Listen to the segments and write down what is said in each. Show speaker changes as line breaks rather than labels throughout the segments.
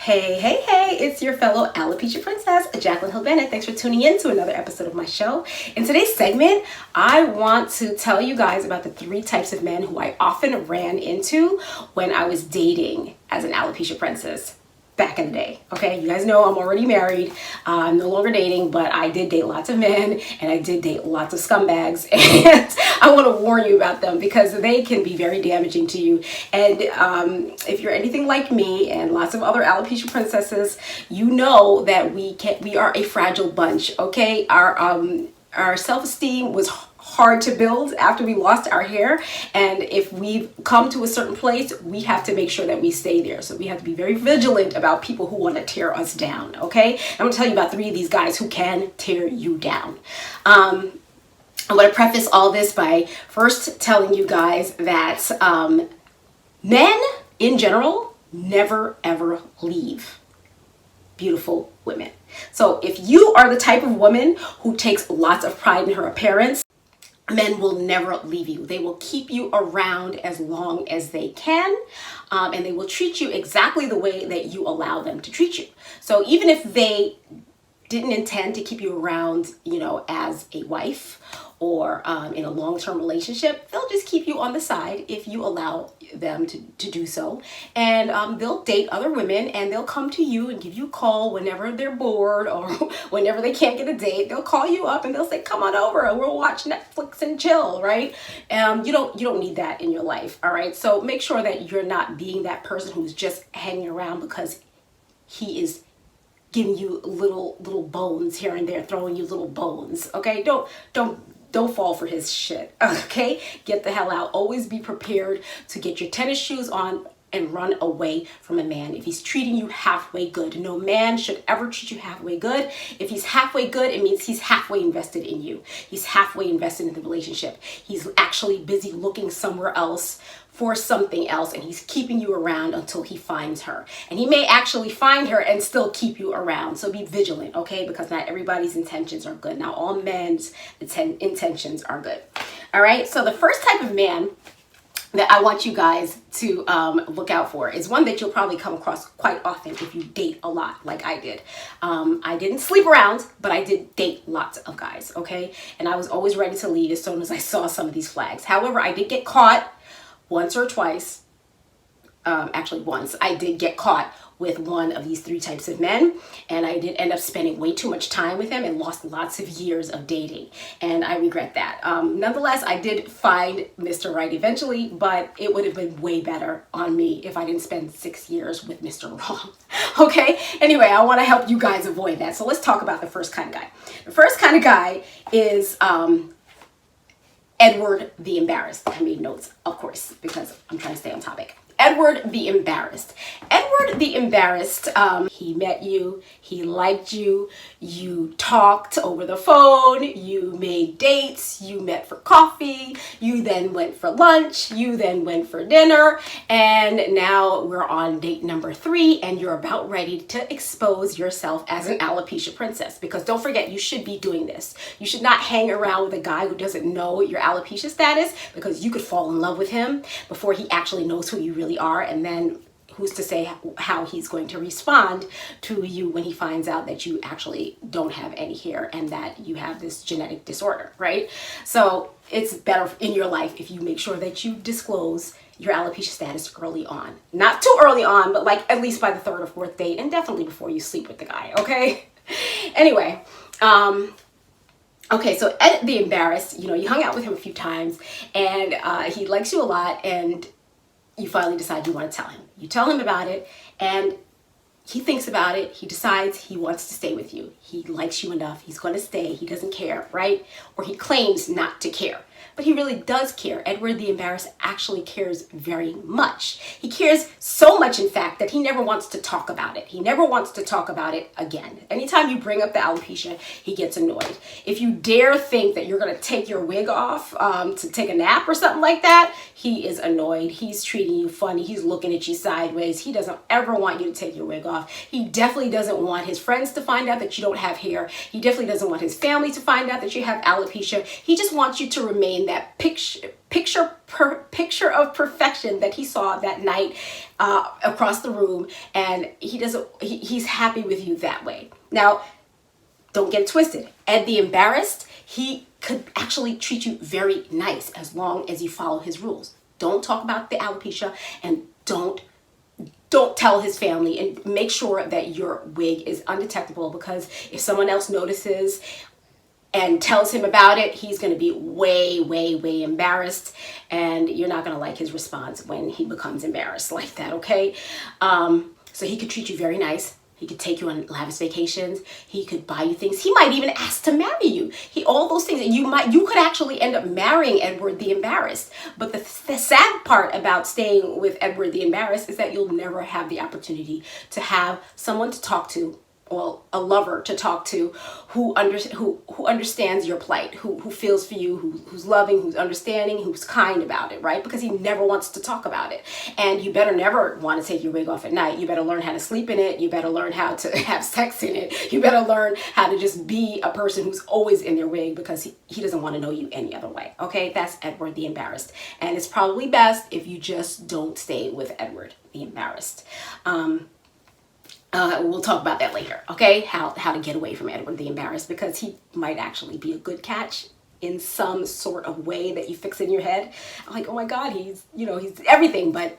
Hey, it's your fellow Alopecia Princess, Jacqueline Hill Bennett. Thanks for tuning in to another episode of my show. In today's segment, I want to tell you guys about the 3 types of men who I often ran into when I was dating as an Alopecia Princess back in the day. Okay, you guys know I'm already married. I'm no longer dating, but I did date lots of men and I did date lots of scumbags. And I want to warn you about them because they can be very damaging to you. And if you're anything like me and lots of other alopecia princesses, you know that we are a fragile bunch. Okay, our self-esteem was hard to build after we lost our hair, and if we've come to a certain place, we have to make sure that we stay there. So we have to be very vigilant about people who want to tear us down. Okay, I'm going to tell you about 3 of these guys who can tear you down. I want to preface all this by first telling you guys that men in general never ever leave beautiful women. So if you are the type of woman who takes lots of pride in her appearance, men will never leave you. They will keep you around as long as they can, and they will treat you exactly the way that you allow them to treat you. So even if they didn't intend to keep you around, as a wife or in a long-term relationship, they'll just keep you on the side if you allow them to do so. And they'll date other women and they'll come to you and give you a call whenever they're bored or whenever they can't get a date. They'll call you up and they'll say, come on over and we'll watch Netflix and chill, right? You don't need that in your life, all right? So make sure that you're not being that person who's just hanging around because he is giving you little bones here and there, throwing you little bones, okay? Don't fall for his shit, okay? Get the hell out. Always be prepared to get your tennis shoes on and run away from a man if he's treating you halfway good. No man should ever treat you halfway good. If he's halfway good, it means he's halfway invested in you. He's halfway invested in the relationship. He's actually busy looking somewhere else for something else, and he's keeping you around until he finds her. And he may actually find her and still keep you around. So be vigilant, okay? Because not everybody's intentions are good. Now, all men's intentions are good. All right? So the first type of man that I want you guys to look out for is one that you'll probably come across quite often if you date a lot, like I did. I didn't sleep around, but I did date lots of guys, okay? And I was always ready to leave as soon as I saw some of these flags. However, I did get caught once or twice. Actually once, I did get caught with one of these 3 types of men, and I did end up spending way too much time with him and lost lots of years of dating, and I regret that. Nonetheless, I did find Mr. Right eventually, but it would have been way better on me if I didn't spend 6 years with Mr. Wrong. Okay, anyway, I want to help you guys avoid that. So let's talk about the first kind of guy. The first kind of guy is Edward the Embarrassed. I made notes, of course, because I'm trying to stay on topic. Edward the Embarrassed. Edward the Embarrassed, he met you, he liked you, you talked over the phone, you made dates, you met for coffee, you then went for lunch, you then went for dinner, and now we're on date number 3 and you're about ready to expose yourself as an alopecia princess. Because don't forget, you should be doing this. You should not hang around with a guy who doesn't know your alopecia status, because you could fall in love with him before he actually knows who you really are, and then who's to say how he's going to respond to you when he finds out that you actually don't have any hair and that you have this genetic disorder, right? So it's better in your life if you make sure that you disclose your alopecia status early on. Not too early on, but like at least by the 3rd or 4th date, and definitely before you sleep with the guy, okay? Anyway, okay, so Ed the Embarrassed, you hung out with him a few times, and he likes you a lot, and you finally decide you want to tell him. You tell him about it, and he thinks about it. He decides he wants to stay with you. He likes you enough. He's going to stay. He doesn't care, right? Or he claims not to care. But he really does care. Edward the Embarrassed actually cares very much. He cares so much, in fact, that he never wants to talk about it. He never wants to talk about it again. Anytime you bring up the alopecia, he gets annoyed. If you dare think that you're going to take your wig off to take a nap or something like that, he is annoyed. He's treating you funny. He's looking at you sideways. He doesn't ever want you to take your wig off. He definitely doesn't want his friends to find out that you don't have hair. He definitely doesn't want his family to find out that you have alopecia. He just wants you to remain maintain that picture of perfection that he saw that night across the room, and he's happy with you that way. Now, don't get it twisted. Ed the Embarrassed, he could actually treat you very nice as long as you follow his rules. Don't talk about the alopecia, and don't tell his family, and make sure that your wig is undetectable, because if someone else notices and tells him about it, he's going to be way embarrassed, and you're not going to like his response when he becomes embarrassed like that, okay? So he could treat you very nice. He could take you on lavish vacations. He could buy you things. He might even ask to marry you. All those things. You could actually end up marrying Edward the Embarrassed. But the sad part about staying with Edward the Embarrassed is that you'll never have the opportunity to have someone to talk to, well, a lover to talk to, who understands your plight, who feels for you, who's loving, who's understanding, who's kind about it, right? Because he never wants to talk about it. And you better never want to take your wig off at night. You better learn how to sleep in it. You better learn how to have sex in it. You better learn how to just be a person who's always in their wig, because he doesn't want to know you any other way, okay? That's Edward the Embarrassed. And it's probably best if you just don't stay with Edward the Embarrassed. We'll talk about that later, okay? How to get away from Edward the Embarrassed, because he might actually be a good catch in some sort of way that you fix in your head. I'm like, oh my God, he's everything, but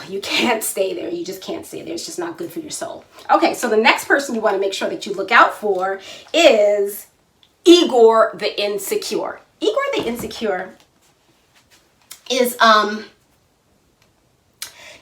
you can't stay there. You just can't stay there. It's just not good for your soul. Okay, so the next person you want to make sure that you look out for is Igor the Insecure. Igor the Insecure is,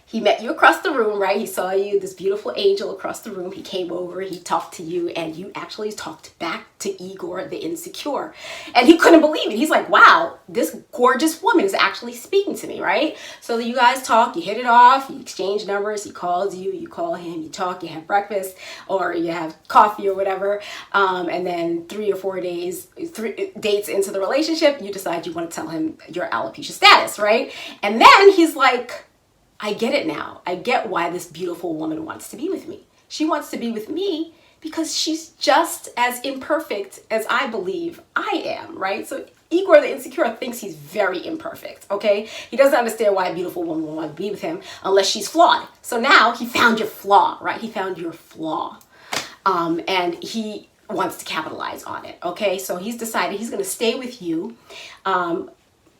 he met you across the room, right? He saw you, this beautiful angel across the room. He came over, he talked to you, and you actually talked back to Igor the Insecure. And he couldn't believe it. He's like, wow, this gorgeous woman is actually speaking to me, right? So you guys talk, you hit it off, you exchange numbers, he calls you, you call him, you talk, you have breakfast, or you have coffee or whatever. And then 3 or 4 dates into the relationship, you decide you want to tell him your alopecia status, right? And then he's like, I get it now. I get why this beautiful woman wants to be with me. She wants to be with me because she's just as imperfect as I believe I am, right? So Igor the Insecure thinks he's very imperfect, okay? He doesn't understand why a beautiful woman will want to be with him unless she's flawed. So now he found your flaw, right? He found your flaw. And he wants to capitalize on it, okay? So he's decided he's going to stay with you.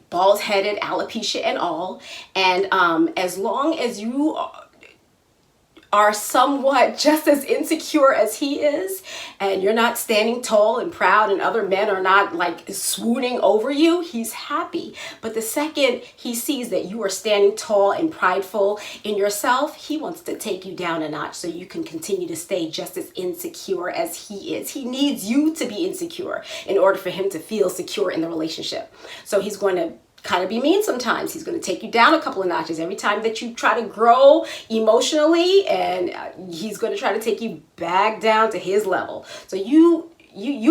Bald-headed, alopecia and all, and as long as you are somewhat just as insecure as he is, and you're not standing tall and proud, and other men are not like swooning over you, he's happy. But the second he sees that you are standing tall and prideful in yourself, he wants to take you down a notch so you can continue to stay just as insecure as he is. He needs you to be insecure in order for him to feel secure in the relationship. So he's going to kind of be mean sometimes. He's going to take you down a couple of notches every time that you try to grow emotionally, and he's going to try to take you back down to his level. So you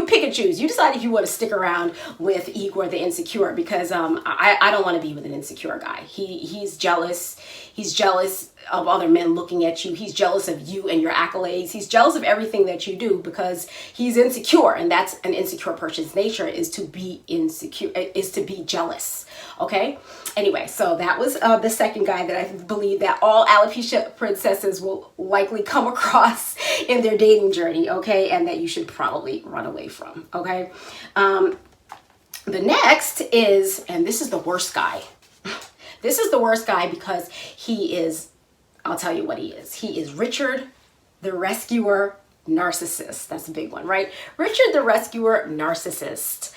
pick and choose. You decide if you want to stick around with Igor the Insecure, because I don't want to be with an insecure guy. He's jealous. He's jealous of other men looking at you. He's jealous of you and your accolades. He's jealous of everything that you do because he's insecure, and that's an insecure person's nature, is to be insecure, is to be jealous. Okay? Anyway, so that was the second guy that I believe that all alopecia princesses will likely come across in their dating journey, okay? And that you should probably run away from, okay? The next is, and this is the worst guy. This is the worst guy because he is, I'll tell you what he is. He is Richard the Rescuer Narcissist. That's a big one, right? Richard the Rescuer Narcissist.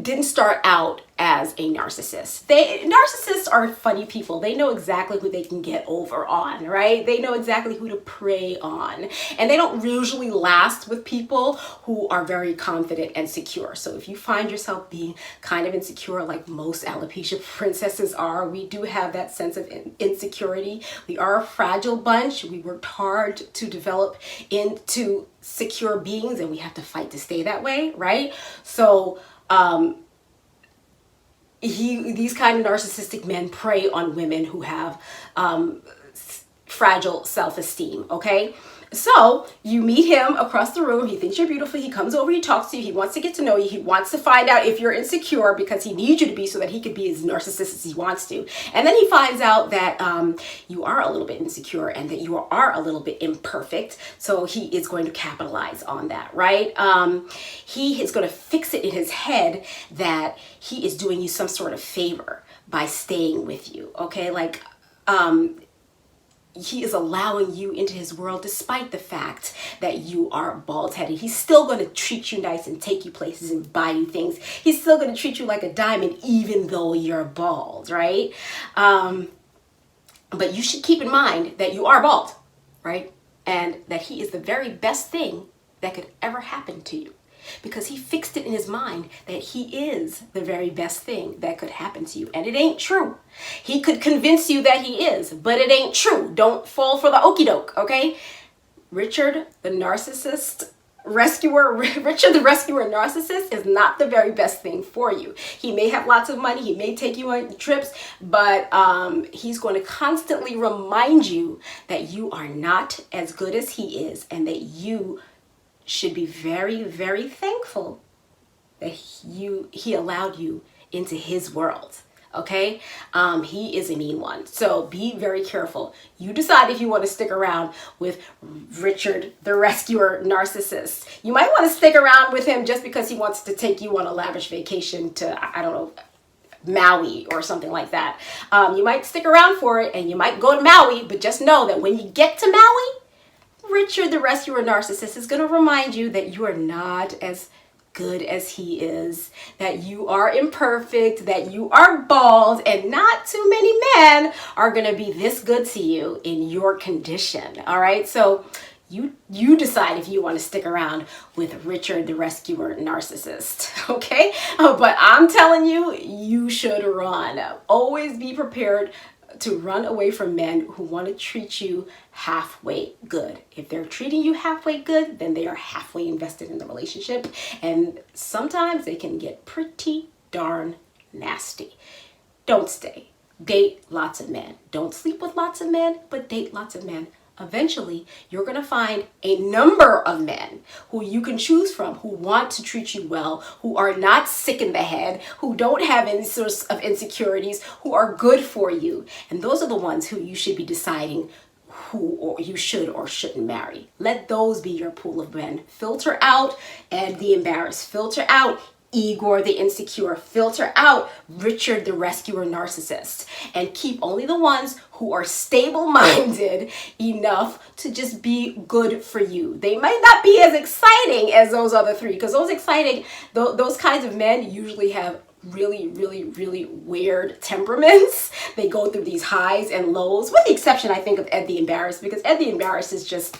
Didn't start out as a narcissist. Narcissists are funny people. They know exactly who they can get over on, right? They know exactly who to prey on. And they don't usually last with people who are very confident and secure. So if you find yourself being kind of insecure, like most alopecia princesses are, we do have that sense of insecurity. We are a fragile bunch. We worked hard to develop into secure beings, and we have to fight to stay that way, right? So these kind of narcissistic men prey on women who have fragile self-esteem, okay? So you meet him across the room. He thinks you're beautiful. He comes over, he talks to you. He wants to get to know you. He wants to find out if you're insecure because he needs you to be so that he could be as narcissist as he wants to. And then he finds out that you are a little bit insecure and that you are a little bit imperfect. So he is going to capitalize on that, right? He is going to fix it in his head that he is doing you some sort of favor by staying with you, okay? Like, he is allowing you into his world despite the fact that you are bald-headed. He's still going to treat you nice and take you places and buy you things. He's still going to treat you like a diamond even though you're bald, right? But you should keep in mind that you are bald, right? And that he is the very best thing that could ever happen to you. Because he fixed it in his mind that he is the very best thing that could happen to you. And it ain't true. He could convince you that he is, but it ain't true. Don't fall for the okie doke, okay? Richard the narcissist narcissist is not the very best thing for you. He may have lots of money. He may take you on trips, but he's going to constantly remind you that you are not as good as he is and that you should be very, very thankful that he allowed you into his world. Okay? He is a mean one. So be very careful. You decide if you want to stick around with Richard, the rescuer narcissist. You might want to stick around with him just because he wants to take you on a lavish vacation to, I don't know, Maui or something like that. You might stick around for it and you might go to Maui, but just know that when you get to Maui, Richard, the rescuer narcissist, is going to remind you that you are not as good as he is, that you are imperfect, that you are bald, and not too many men are going to be this good to you in your condition. All right. So you decide if you want to stick around with Richard, the rescuer narcissist. Okay. But I'm telling you, you should run. Always be prepared to run away from men who want to treat you halfway good. If they're treating you halfway good, then they are halfway invested in the relationship. And sometimes they can get pretty darn nasty. Don't stay. Date lots of men. Don't sleep with lots of men, but date lots of men. Eventually, you're going to find a number of men who you can choose from, who want to treat you well, who are not sick in the head, who don't have any sorts of insecurities, who are good for you. And those are the ones who you should be deciding who or you should or shouldn't marry. Let those be your pool of men. Filter out and the embarrassed. Filter out Igor the insecure. Filter out Richard the rescuer narcissist, and keep only the ones who are stable-minded enough to just be good for you. They might not be as exciting as those other three, because those kinds of men usually have really, really, really weird temperaments. They go through these highs and lows, with the exception, I think, of Ed the Embarrassed, because Ed the Embarrassed is just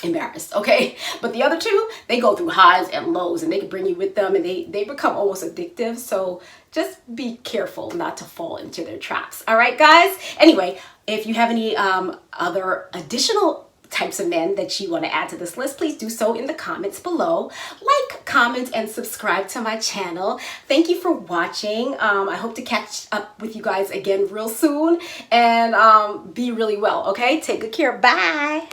embarrassed, okay? But the other two, they go through highs and lows, and they can bring you with them, and they become almost addictive. So just be careful not to fall into their traps. All right, guys? Anyway, if you have any other additional types of men that you want to add to this list, please do so in the comments below. Like, comment, and subscribe to my channel. Thank you for watching. I hope to catch up with you guys again real soon, and be really well, okay? Take good care. Bye.